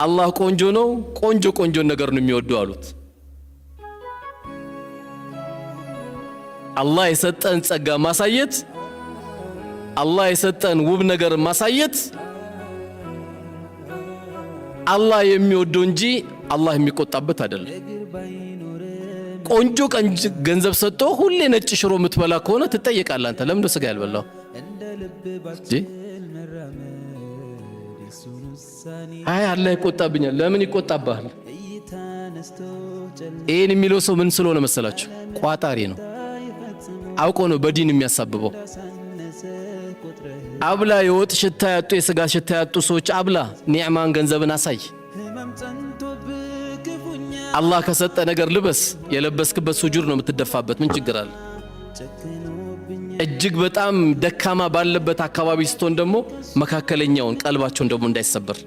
አላህ ቆንጆ ነው፣ ቆንጆ ነገር ነው የሚወደው አሉት። አላህ የሰጠን ጸጋ ማሳየት፣ አላህ የሰጠን ውብ ነገር ማሳየት አላህ የሚወደው እንጂ አላህ የሚቆጣበት አይደለም። ቆንጆ ገንዘብ ሰጥቶ ሁሌ ነጭ ሽሮ የምትበላ ከሆነ ትጠየቃለህ። አንተ ለምን ስጋ ያልበላው? አይ አላህ ይቆጣብኛል። ለምን ይቆጣብሃል? ይሄን የሚለው ሰው ምን ስለሆነ መሰላችሁ? ቋጣሪ ነው። አውቆ ነው በዲን የሚያሳብበው። አብላ የወጥ ሽታ ያጡ የስጋ ሽታ ያጡ ሰዎች አብላ፣ ኒዕማን ገንዘብን አሳይ። አላህ ከሰጠ ነገር ልበስ። የለበስክበት ሱጁድ ነው የምትደፋበት። ምን ችግር አለ? እጅግ በጣም ደካማ ባለበት አካባቢ ስትሆን ደግሞ መካከለኛውን ቀልባቸውን ደግሞ እንዳይሰበር